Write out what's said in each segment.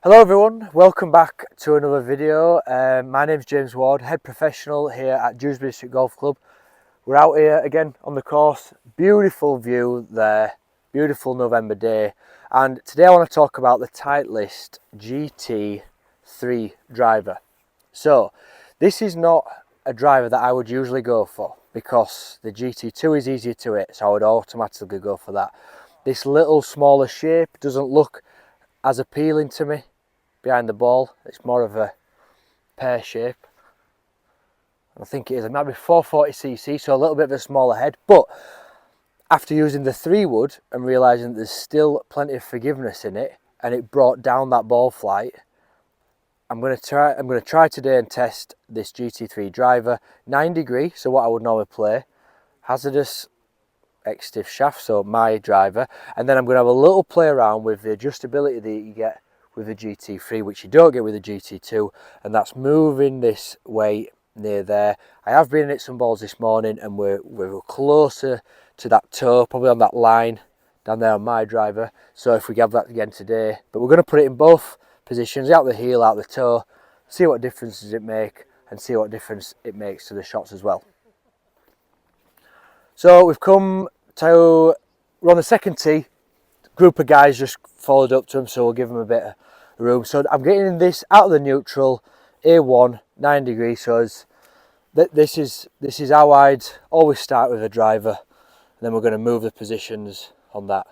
Hello everyone, welcome back to another video. My name's James Ward, head professional here at Dewsbury District Golf Club. We're out here again on the course, beautiful view there, beautiful November day, and today I want to talk about the Titleist GT3 Driver. So this is not a driver that I would usually go for because the GT2 is easier to hit, so I would automatically go for that. This little smaller shape doesn't look as appealing to me behind the ball. It's more of a pear shape. I think it is. It might be 440cc, so a little bit of a smaller head. But after using the 3 wood and realising there's still plenty of forgiveness in it, and it brought down that ball flight, I'm going to try today and test this GT3 driver. 9 degree, so what I would normally play. Hazardous X-stiff shaft, so my driver. And then I'm going to have a little play around with the adjustability that you get with the GT3, which you don't get with the GT2, and that's moving this way near there. I have been in some balls this morning and we're closer to that toe, probably on that line down there on my driver. So if we have that again today, but we're going to put it in both positions, out the heel, out the toe, see what differences it make and see what difference it makes to the shots as well. So we've come to, we're on the second tee. Group of guys just followed up to him, so we'll give them a bit of room. So I'm getting this out of the neutral, A1, 9 degrees. So this is how I'd always start with a driver, and then we're going to move the positions on that.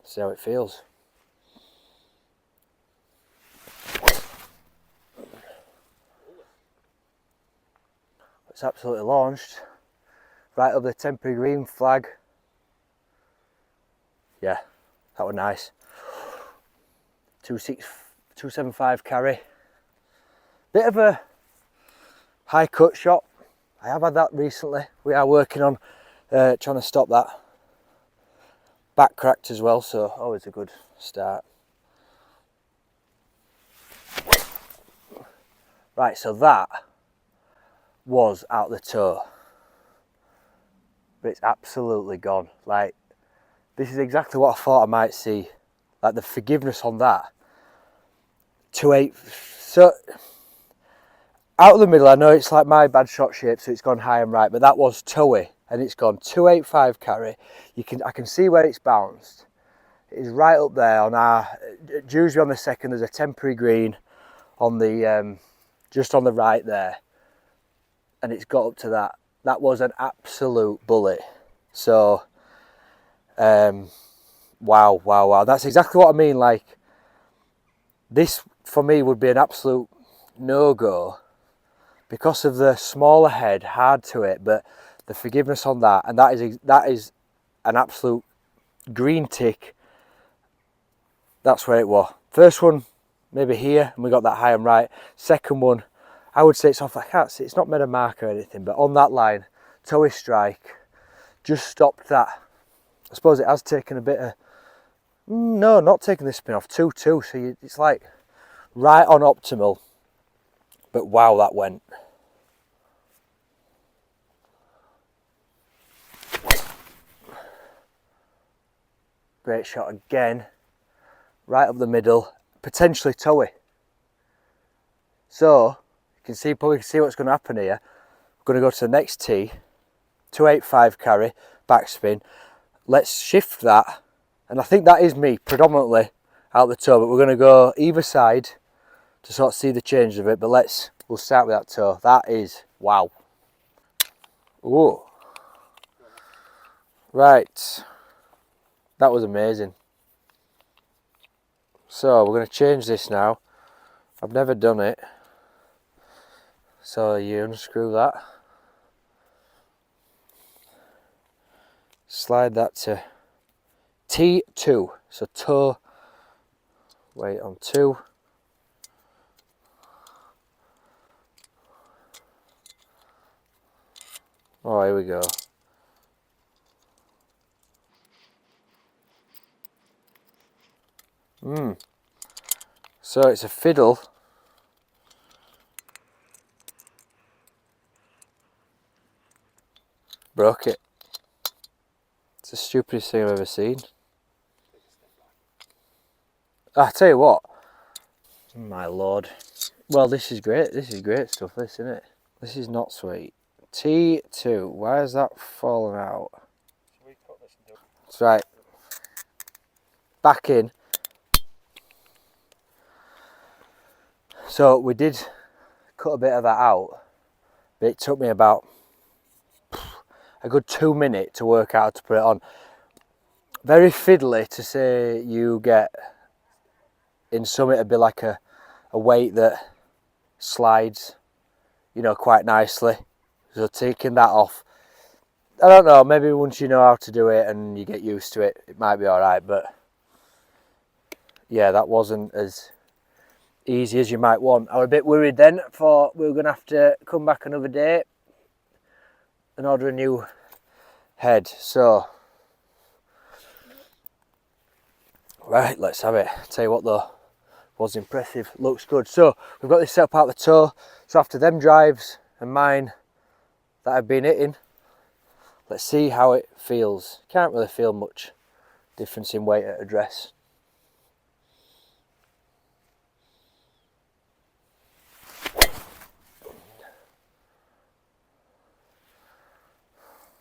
See how it feels. It's absolutely launched right up the temporary green flag. Yeah, that was nice. 275 carry. Bit of a high cut shot. I have had that recently. We are working on trying to stop that. Back cracked as well, so always a good start. Right, so that was out the toe. But it's absolutely gone. Like, this is exactly what I thought I might see. Like the forgiveness on that. 2.8. So out of the middle, I know it's like my bad shot shape, so it's gone high and right, but that was toey and it's gone 285 carry. I can see where it's bounced. It is right up there on our Dewsbury on the second. There's a temporary green on the just on the right there, and it's got up to that. That was an absolute bullet. So wow, that's exactly what I mean. Like, this for me would be an absolute no-go because of the smaller head, hard to it, but the forgiveness on that, and that is an absolute green tick. That's where it was. First one maybe here, and we got that high and right. Second one, I would say it's off. I can't see, it's not made a mark or anything, but on that line, toey strike, just stopped that. I suppose it has taken a bit of, no, not taking the spin off, 2-2, so it's like right on optimal, but wow, that went. Great shot again, right up the middle, potentially toey. So, you can probably see what's going to happen here. We're going to go to the next tee, 285 carry, backspin. Let's shift that, and I think that is me predominantly out the toe, but we're going to go either side to sort of see the change of it. But we'll start with that toe. That is wow. Ooh, right, that was amazing. So we're going to change this now. I've never done it, so you unscrew that, slide that to T2, so toe weight on 2. Oh, here we go. So it's a fiddle. Broke it. It's the stupidest thing I've ever seen. I tell you what, my lord. Well, this is great. This is great stuff, this, isn't it? This is not sweet. T2. Why has that fallen out? That's right. Back in. So we did cut a bit of that out, but it took me about a good 2 minutes to work out how to put it on. Very fiddly to say you get in some, it'd be like a weight that slides, you know, quite nicely. So taking that off, I don't know, maybe once you know how to do it and you get used to it, it might be alright, but yeah, that wasn't as easy as you might want. I was a bit worried then, thought we were going to have to come back another day and order a new head. So, right, let's have it. Tell you what though, was impressive, looks good. So, we've got this set up out the toe, so after them drives and mine that I've been hitting, let's see how it feels. Can't really feel much difference in weight at address.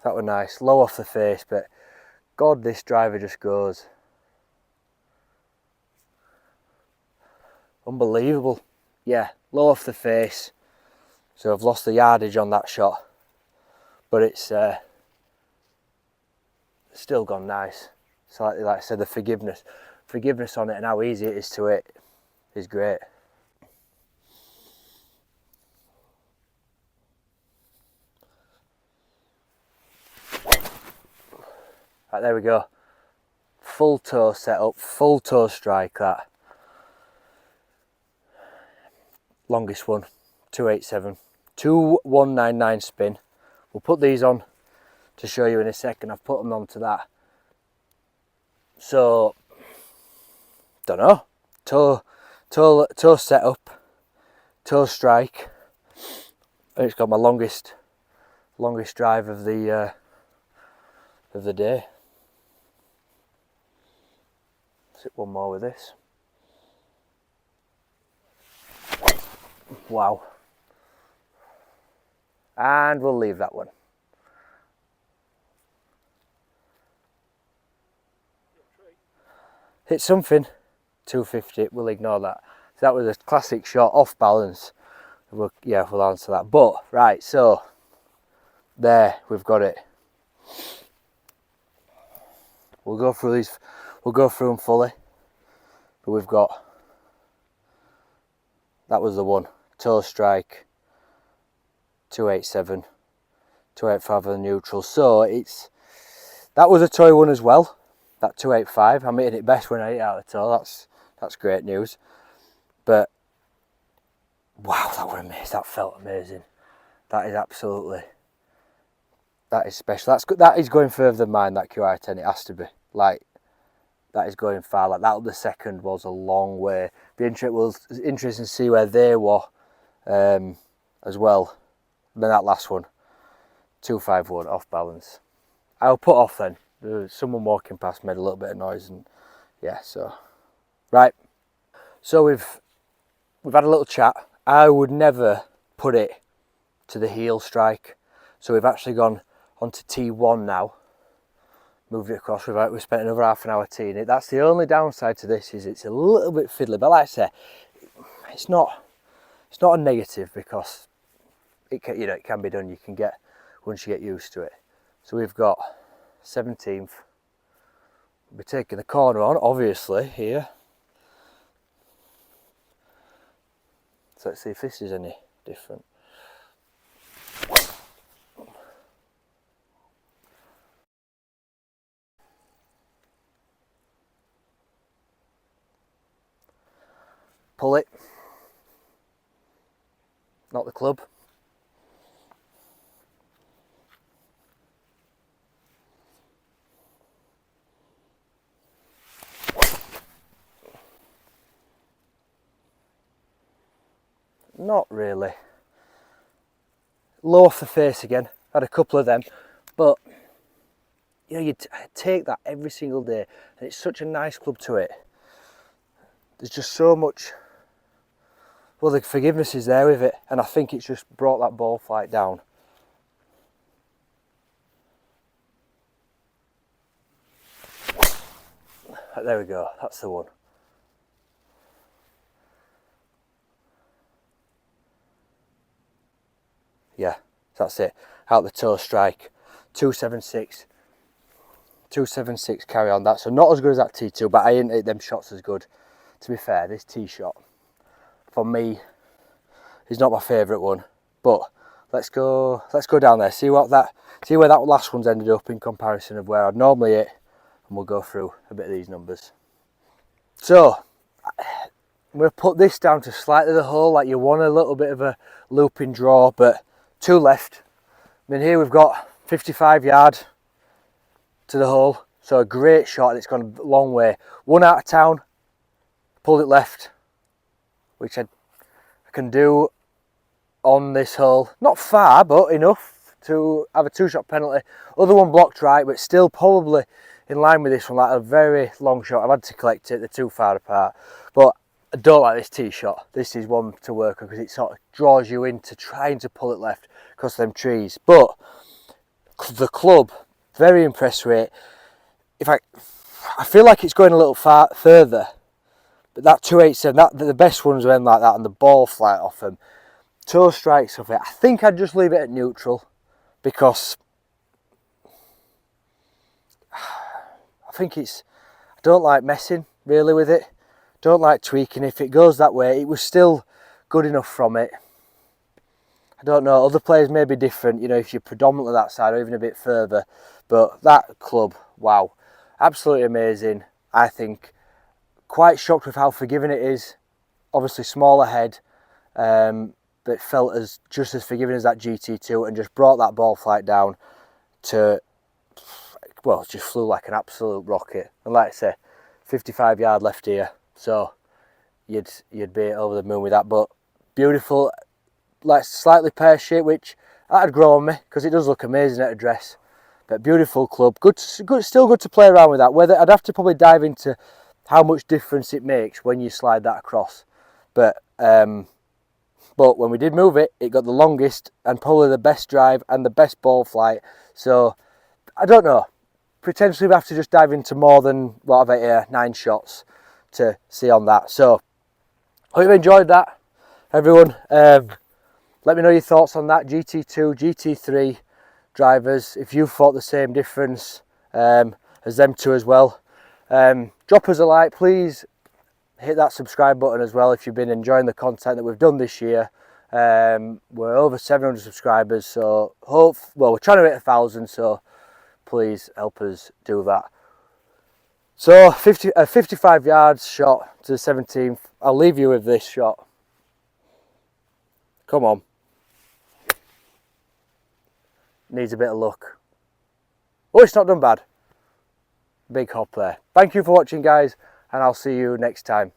That was nice, low off the face, but God, this driver just goes unbelievable. Yeah, low off the face, so I've lost the yardage on that shot, but it's still gone nice. So like I said, the forgiveness on it and how easy it is to hit is great. Right, there we go. Full toe setup, full toe strike that. Longest one, 287. 2199 spin. We'll put these on to show you in a second. I've put them onto that. So, don't know. Toe setup, toe strike. And it's got my longest drive of the day. Sit one more with this. Wow. And we'll leave that one. Hit something. 250. We'll ignore that. So that was a classic shot, off balance. We'll answer that. But right, so there we've got it. We'll go through these. We'll go through them fully. But we've got, that was the one. Toe strike, 287, 285 on the neutral. So that was a toy one as well. That 285. I'm hitting it best when I hit out the toe. That's great news. But wow, that was amazing. That felt amazing. That is absolutely. That is special. That's good. That is going further than mine. That QI10. It has to be. Like, that is going far. Like that. The second was a long way. It was interesting to see where they were as well. And then that last one, 251 off balance. I'll put off then. There was someone walking past made a little bit of noise, and yeah. So right. So we've had a little chat. I would never put it to the heel strike. So we've actually gone onto T1 now. Moved it across. We've spent another half an hour teeing it. That's the only downside to this, is it's a little bit fiddly. But like I say, it's not a negative, because it can be done. You can get, once you get used to it. So we've got 17th. We'll be taking the corner on, obviously, here. So let's see if this is any different. Pull it. Not the club. Not really. Low off the face again. Had a couple of them, but you know, you take that every single day, and it's such a nice club to it. there's just so much, well, the forgiveness is there with it, and I think it's just brought that ball flight down. There we go, that's the one. Yeah, that's it. Out the toe strike, 276. 276 carry on that. So not as good as that T2, but I ain't hit them shots as good. To be fair, this tee shot, for me, is not my favourite one. But let's go down there, see where that last one's ended up in comparison of where I'd normally hit, and we'll go through a bit of these numbers. So I'm going to put this down to slightly the hole, like you want a little bit of a looping draw, but 2 left. I mean, here we've got 55 yard to the hole, so a great shot, and it's gone a long way. 1 out of town, pulled it left, which I can do on this hole. Not far, but enough to have a 2-shot penalty. Other one blocked right, but still probably in line with this one, like a very long shot. I've had to collect it, they're too far apart. But I don't like this tee shot. This is one to work on because it sort of draws you into trying to pull it left because of them trees. But the club, very impressed with it. I feel like it's going a little further, but that 287, the best ones went like that, and the ball flight off them, toe strikes off it. I think I'd just leave it at neutral because I don't like messing really with it. Don't like tweaking. If it goes that way, it was still good enough from it. I don't know, other players may be different, you know, if you're predominantly that side or even a bit further. But that club, wow, absolutely amazing. I think quite shocked with how forgiving it is. Obviously smaller head, but it felt just as forgiving as that GT2, and just brought that ball flight down to, well, it just flew like an absolute rocket. And like I say, 55 yard left here, so you'd be over the moon with that. But beautiful, like slightly pear shaped, which that'd grow on me because it does look amazing at address. But beautiful club, good, still good to play around with that. Whether I'd have to probably dive into how much difference it makes when you slide that across. But when we did move it, it got the longest and probably the best drive and the best ball flight. So I don't know. Potentially we have to just dive into more than what I've hit here, 9 shots to see on that. So hope you enjoyed that, everyone. Let me know your thoughts on that GT2, GT3 drivers, if you thought the same difference as them two as well. Drop us a like, please hit that subscribe button as well if you've been enjoying the content that we've done this year. We're over 700 subscribers, so we're trying to hit 1,000, so please help us do that. So 55 yards shot to the 17th. I'll leave you with this shot. Come on. Needs a bit of luck. Oh, it's not done bad. Big hop there. Thank you for watching, guys, and I'll see you next time.